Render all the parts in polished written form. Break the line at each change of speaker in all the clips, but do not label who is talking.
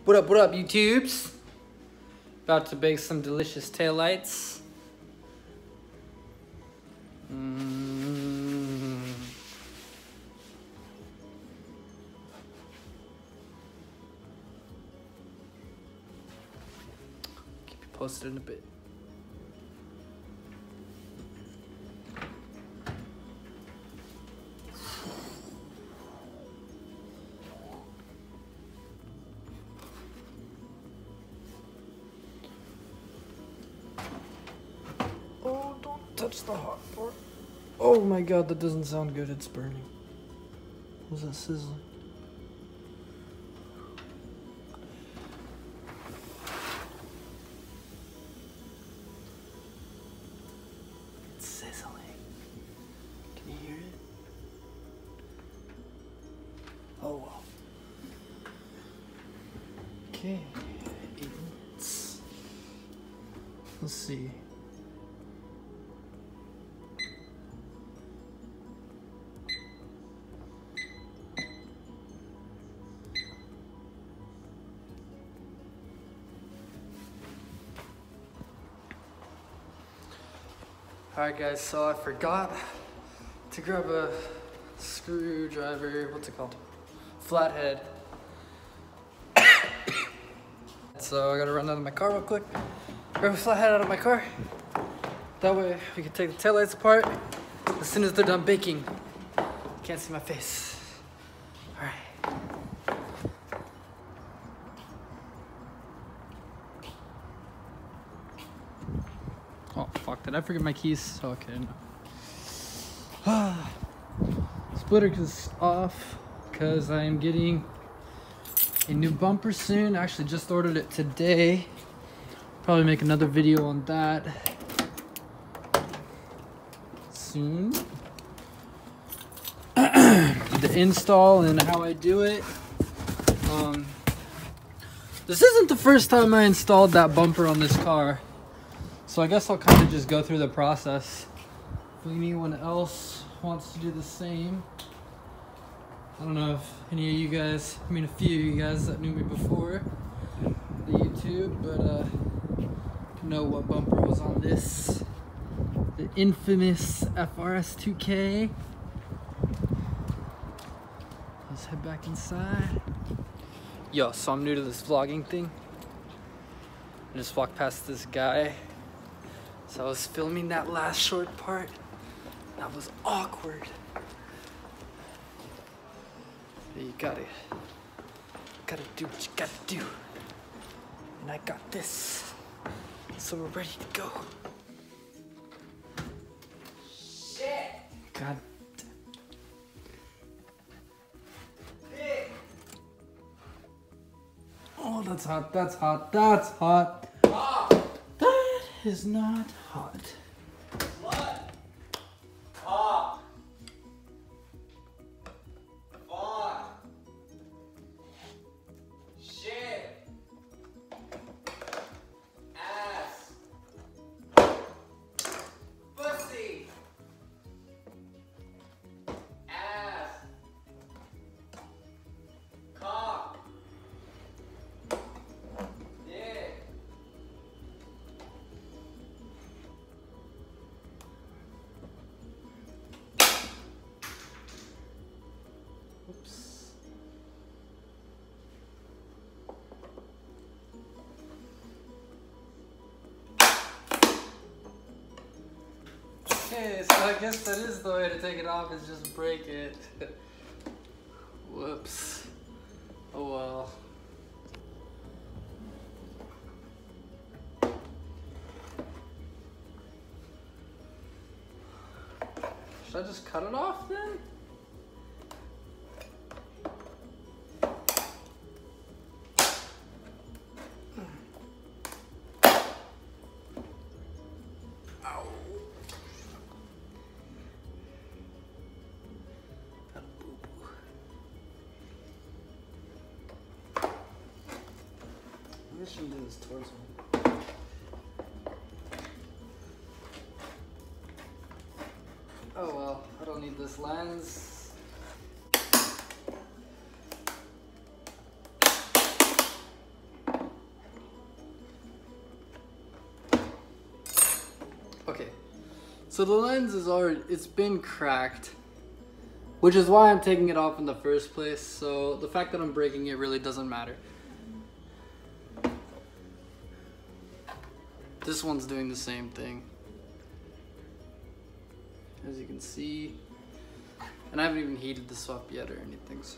What up, YouTubes? About to bake some delicious taillights. Keep you posted in a bit. Oh, don't touch the hot part. Oh my god, that doesn't sound good. It's burning. What was that sizzling? It's sizzling. Can you hear it? Oh well. Okay, 8 minutes. Let's see. Alright guys, so I forgot to grab a screwdriver, what's it called? Flathead. So I gotta run out of my car real quick, grab a flathead out of my car. That way we can take the taillights apart as soon as they're done baking. You can't see my face. Alright. Oh fuck, did I forget my keys? Okay, no. Splitter is off because I am getting a new bumper soon. I actually just ordered it today. Probably make another video on that soon. The install and how I do it. This isn't the first time I installed that bumper on this car. So I guess I'll kind of just go through the process. If anyone else wants to do the same. I don't know if any of you guys, a few of you guys that knew me before the YouTube, but know what bumper was on this. The infamous FRS 2K. Let's head back inside. Yo, so I'm new to this vlogging thing. I just walked past this guy. So I was filming that last short part. That was awkward. But you gotta do what you gotta do. And I got this. So we're ready to go. Shit! God. Oh, that's hot, that's hot, that's hot. That is not hot.
What? Ah. Fuck. Shit. Ass. Pussy. Ass. Cock. Dick.
Oops. Okay, so I guess that is the way to take it off, is just break it. Whoops. Oh well. Should I just cut it off then? Ow. Got a boo-boo. Maybe I shouldn't do this towards me. Oh well, I don't need this lens. So the lens is it's been cracked, which is why I'm taking it off in the first place. So the fact that I'm breaking it really doesn't matter. This one's doing the same thing, as you can see. And I haven't even heated this up yet or anything, so.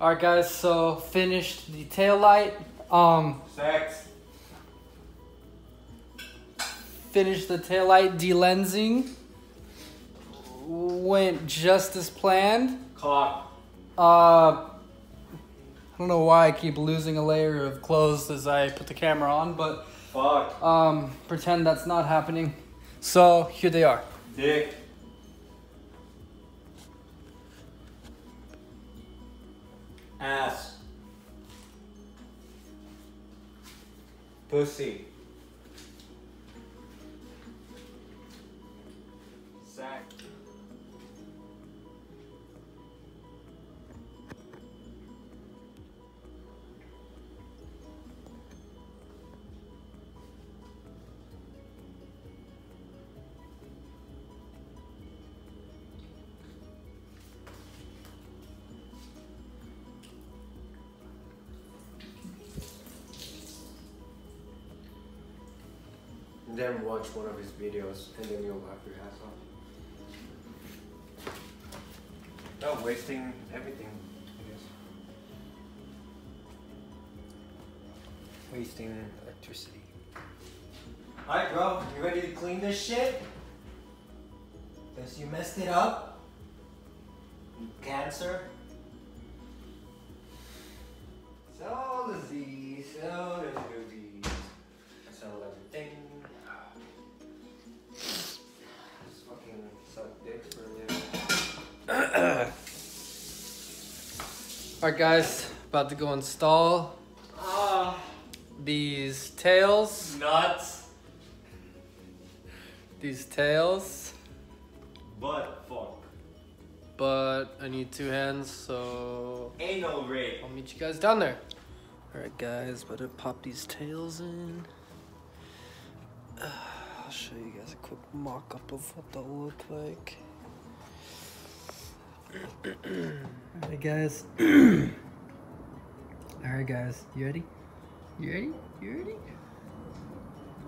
Alright guys, so finished the tail light.
Sex.
Finished the tail light delensing. Went just as planned.
Cock.
I don't know why I keep losing a layer of clothes as I put the camera on, but
Fuck.
pretend that's not happening. So here they are.
Dick. Ass. Pussy. Sack.
then watch one of his videos, and then you'll wipe your ass off. No, wasting everything, I guess. Wasting electricity. Alright, bro, you ready to clean this shit? Guess you messed it up? You cancer? So disease, so disease. So everything. Just fucking suck dicks for a living.
Alright guys, about to go install these tails.
Nuts.
These tails.
But fuck.
But I need 2 hands, so
Anal rape.
I'll meet you guys down there. Alright guys, about to pop these tails in. I'll show you guys a quick mock-up of what they'll look like. Alright guys. Alright guys, you ready? You ready? You ready?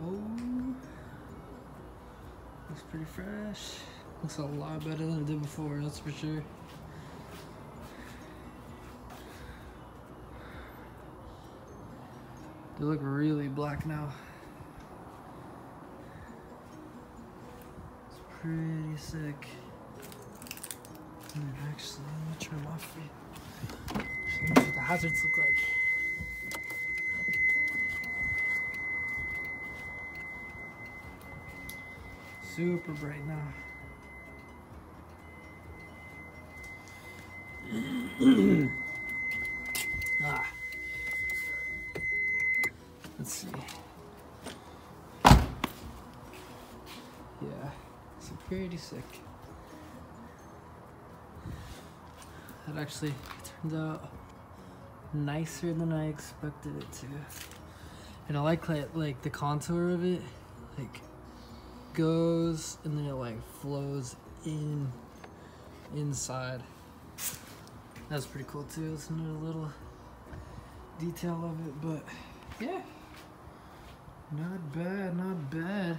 Oh, looks pretty fresh. Looks a lot better than it did before, that's for sure. They look really black now. It's pretty sick. Actually, let me turn them off for you. Show you what the hazards look like. Super bright now. Let's see. Yeah, it's pretty sick. That actually turned out nicer than I expected it to. And I like the contour of it, like goes and then it like flows inside. That's pretty cool too. It's another little detail of it, but yeah, not bad, not bad.